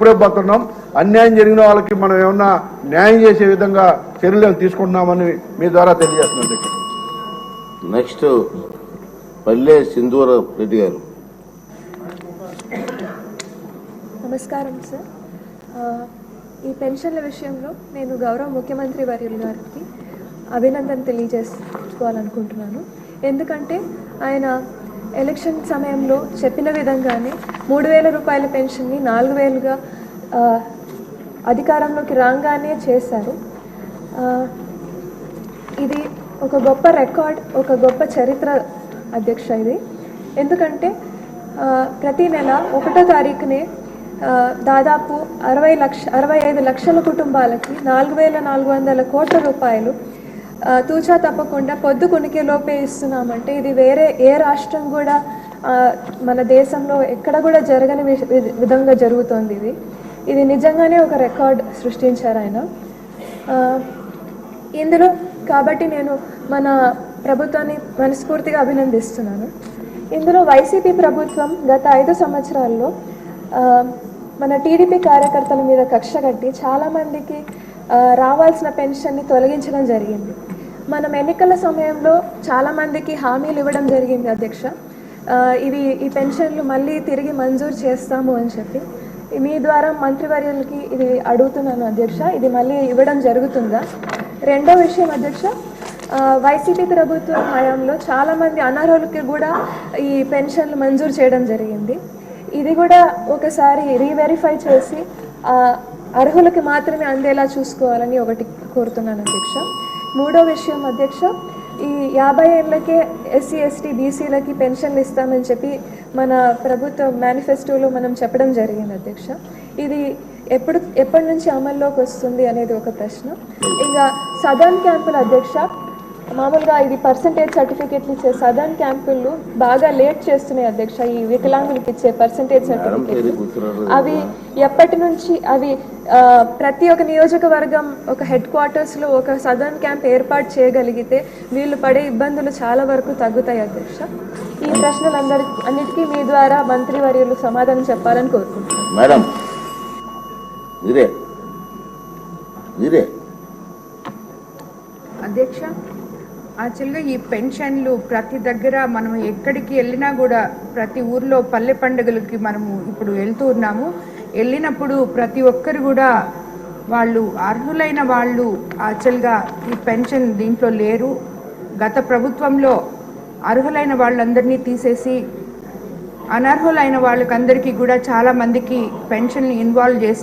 ఇప్పుడే పోతున్నాం. అన్యాయం జరిగిన వాళ్ళకి మనం ఏమన్నా న్యాయం చేసే విధంగా చర్యలు తీసుకుంటున్నామని మీ ద్వారా తెలియజేస్తున్నాం. నెక్స్ట్ పల్లె సింధూర రెడ్డి గారు. నమస్కారం సార్. ఈ పెన్షన్ల విషయంలో నేను గౌరవ ముఖ్యమంత్రి వర్యులు గారికి అభినందన తెలియజేసుకోవాలనుకుంటున్నాను. ఎందుకంటే ఆయన ఎలక్షన్ సమయంలో చెప్పిన విధంగానే 3,000 రూపాయల పెన్షన్ని 4,000గా అధికారంలోకి రాగానే చేశారు. ఇది ఒక గొప్ప రికార్డ్, ఒక గొప్ప చరిత్ర అధ్యక్ష ఇది. ఎందుకంటే ప్రతి నెల 1వ తారీఖునే దాదాపు 65 లక్షల కుటుంబాలకి 4,400 కోట్ల రూపాయలు తూచా తప్పకుండా పొద్దు కొనికే లోపే ఇస్తున్నామంటే ఇది వేరే ఏ రాష్ట్రం కూడా మన దేశంలో ఎక్కడ కూడా జరగని విధంగా జరుగుతోంది. ఇది నిజంగానే ఒక రికార్డ్ సృష్టించారు ఆయన ఇందులో. కాబట్టి నేను మన ప్రభుత్వాన్ని మనస్ఫూర్తిగా అభినందిస్తున్నాను. ఇందులో వైసీపీ ప్రభుత్వం గత 5 సంవత్సరాల్లో మన టీడీపీ కార్యకర్తల మీద కక్ష కట్టి చాలామందికి రావాల్సిన పెన్షన్ని తొలగించడం జరిగింది. మనం ఎన్నికల సమయంలో చాలామందికి హామీలు ఇవ్వడం జరిగింది అధ్యక్ష. ఈ పెన్షన్లు మళ్ళీ తిరిగి మంజూరు చేస్తాము అని చెప్పి మీ ద్వారా మంత్రివర్యులకి ఇది అడుగుతున్నాను అధ్యక్ష. ఇది మళ్ళీ ఇవ్వడం జరుగుతుందా? రెండో విషయం అధ్యక్ష, వైసీపీ ప్రభుత్వం హయాంలో చాలామంది అనర్హులకి కూడా ఈ పెన్షన్లు మంజూరు చేయడం జరిగింది. ఇది కూడా ఒకసారి రీవెరిఫై చేసి అర్హులకి మాత్రమే అందేలా చూసుకోవాలని ఒకటి కోరుతున్నాను అధ్యక్ష. మూడో విషయం అధ్యక్ష, ఈ 50 ఏళ్ళకే ఎస్సీ ఎస్టీ బీసీలకి పెన్షన్లు ఇస్తామని చెప్పి మన ప్రభుత్వ మేనిఫెస్టోలో మనం చెప్పడం జరిగింది అధ్యక్ష. ఇది ఎప్పటి నుంచి అమల్లోకి వస్తుంది అనేది ఒక ప్రశ్న. ఇంకా సదర్న్ క్యాంపుల అధ్యక్ష, మామూలుగా ఇది పర్సంటేజ్ సర్టిఫికేట్లు ఇచ్చే సదర్న్ క్యాంపులు బాగా లేట్ చేస్తున్నాయి అధ్యక్ష. ఈ వికలాంగులకు ఇచ్చే పర్సంటేజ్ సర్టిఫికేట్లు అవి ఎప్పటి నుంచి ప్రతి ఒక్క నియోజకవర్గం ఒక హెడ్ క్వార్టర్స్లో ఒక సదర్న్ క్యాంప్ ఏర్పాటు చేయగలిగితే వీళ్ళు పడే ఇబ్బందులు చాలా వరకు తగ్గుతాయి అధ్యక్ష. ఈ ప్రశ్నలందరికీ మీ ద్వారా మంత్రివర్యులు సమాధానం చెప్పాలని కోరుకుంటున్నాను. మేడం అధ్యక్ష, యాక్చువల్గా ఈ పెన్షన్లు ప్రతి దగ్గర మనం ఎక్కడికి వెళ్ళినా కూడా ప్రతి ఊర్లో పల్లె పండుగలకి మనము ఇప్పుడు వెళ్తూ ఉన్నాము. వెళ్ళినప్పుడు ప్రతి ఒక్కరు కూడా వాళ్ళు అర్హులైన వాళ్ళు యాక్చువల్గా ఈ పెన్షన్ దీంట్లో లేరు. గత ప్రభుత్వంలో అర్హులైన వాళ్ళందరినీ తీసేసి అనర్హులైన వాళ్ళకందరికీ కూడా చాలామందికి పెన్షన్లు ఇన్వాల్వ్ చేసి